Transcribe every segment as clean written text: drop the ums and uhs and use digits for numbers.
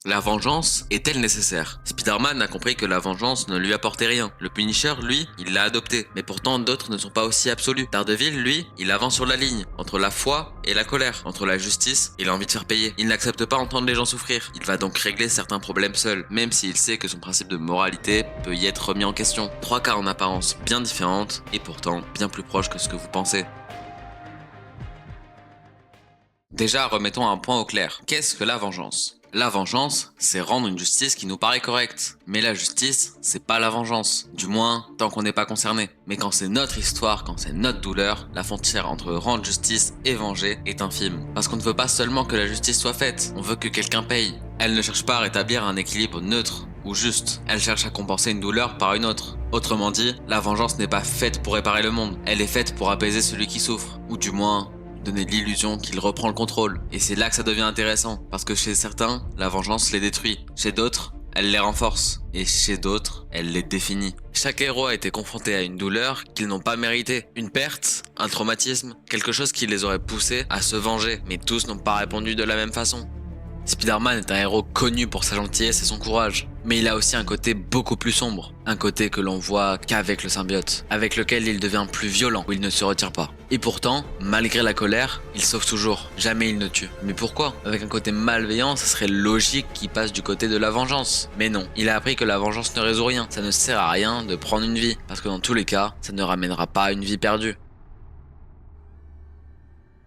La vengeance est-elle nécessaire? Spider-Man a compris que la vengeance ne lui apportait rien. Le Punisher, lui, il l'a adopté. Mais pourtant, d'autres ne sont pas aussi absolus. Daredevil, lui, il avance sur la ligne, entre la foi et la colère, entre la justice et l'envie de faire payer. Il n'accepte pas entendre les gens souffrir. Il va donc régler certains problèmes seul, même s'il sait que son principe de moralité peut y être remis en question. Trois cas en apparence bien différentes, et pourtant bien plus proches que ce que vous pensez. Déjà, remettons un point au clair. Qu'est-ce que la vengeance? La vengeance, c'est rendre une justice qui nous paraît correcte. Mais la justice, c'est pas la vengeance. Du moins, tant qu'on n'est pas concerné. Mais quand c'est notre histoire, quand c'est notre douleur, la frontière entre rendre justice et venger est infime. Parce qu'on ne veut pas seulement que la justice soit faite, on veut que quelqu'un paye. Elle ne cherche pas à rétablir un équilibre neutre ou juste. Elle cherche à compenser une douleur par une autre. Autrement dit, la vengeance n'est pas faite pour réparer le monde. Elle est faite pour apaiser celui qui souffre. Ou du moins, donner l'illusion qu'il reprend le contrôle. Et c'est là que ça devient intéressant, parce que chez certains, la vengeance les détruit. Chez d'autres, elle les renforce. Et chez d'autres, elle les définit. Chaque héros a été confronté à une douleur qu'ils n'ont pas méritée. Une perte, un traumatisme, quelque chose qui les aurait poussés à se venger. Mais tous n'ont pas répondu de la même façon. Spider-Man est un héros connu pour sa gentillesse et son courage, mais il a aussi un côté beaucoup plus sombre, un côté que l'on voit qu'avec le symbiote, avec lequel il devient plus violent, où il ne se retire pas. Et pourtant, malgré la colère, il sauve toujours, jamais il ne tue. Mais pourquoi? Avec un côté malveillant, ça serait logique qu'il passe du côté de la vengeance. Mais non, il a appris que la vengeance ne résout rien, ça ne sert à rien de prendre une vie, parce que dans tous les cas, ça ne ramènera pas à une vie perdue.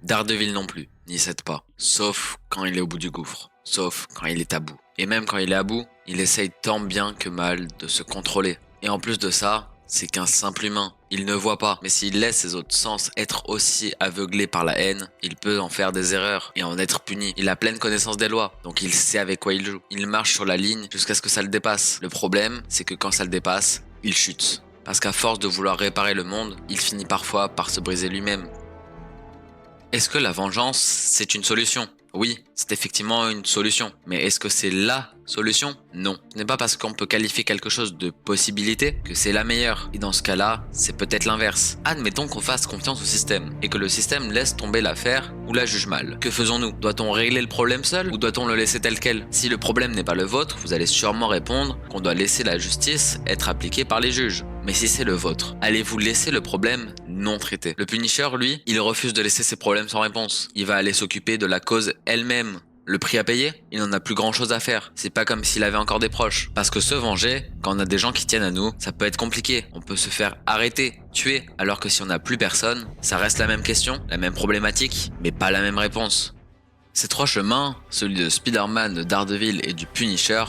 Daredevil non plus, n'y cède pas. Sauf quand il est au bout du gouffre. Sauf quand il est à bout. Et même quand il est à bout, il essaye tant bien que mal de se contrôler. Et en plus de ça, c'est qu'un simple humain. Il ne voit pas. Mais s'il laisse ses autres sens être aussi aveuglés par la haine, il peut en faire des erreurs et en être puni. Il a pleine connaissance des lois, donc il sait avec quoi il joue. Il marche sur la ligne jusqu'à ce que ça le dépasse. Le problème, c'est que quand ça le dépasse, il chute. Parce qu'à force de vouloir réparer le monde, il finit parfois par se briser lui-même. Est-ce que la vengeance, c'est une solution? Oui, c'est effectivement une solution. Mais est-ce que c'est LA solution? Non. Ce n'est pas parce qu'on peut qualifier quelque chose de possibilité que c'est la meilleure. Et dans ce cas-là, c'est peut-être l'inverse. Admettons qu'on fasse confiance au système et que le système laisse tomber l'affaire ou la juge mal. Que faisons-nous? Doit-on régler le problème seul ou doit-on le laisser tel quel? Si le problème n'est pas le vôtre, vous allez sûrement répondre qu'on doit laisser la justice être appliquée par les juges. Mais si c'est le vôtre, allez-vous laisser le problème non traité? Le Punisher, lui, il refuse de laisser ses problèmes sans réponse. Il va aller s'occuper de la cause elle-même. Le prix à payer, il n'en a plus grand chose à faire. C'est pas comme s'il avait encore des proches. Parce que se venger, quand on a des gens qui tiennent à nous, ça peut être compliqué. On peut se faire arrêter, tuer. Alors que si on n'a plus personne, ça reste la même question, la même problématique, mais pas la même réponse. Ces trois chemins, celui de Spider-Man, de Daredevil et du Punisher,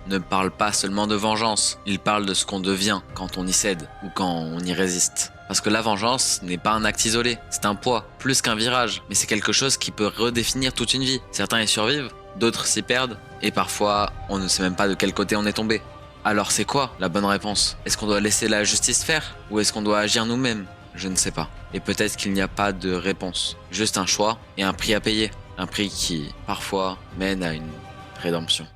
ne parlent pas seulement de vengeance. Ils parlent de ce qu'on devient quand on y cède ou quand on y résiste. Parce que la vengeance n'est pas un acte isolé, c'est un poids, plus qu'un virage, mais c'est quelque chose qui peut redéfinir toute une vie. Certains y survivent, d'autres s'y perdent, et parfois on ne sait même pas de quel côté on est tombé. Alors c'est quoi la bonne réponse? Est-ce qu'on doit laisser la justice faire? Ou est-ce qu'on doit agir nous-mêmes? Je ne sais pas. Et peut-être qu'il n'y a pas de réponse, juste un choix et un prix à payer. Un prix qui, parfois, mène à une rédemption.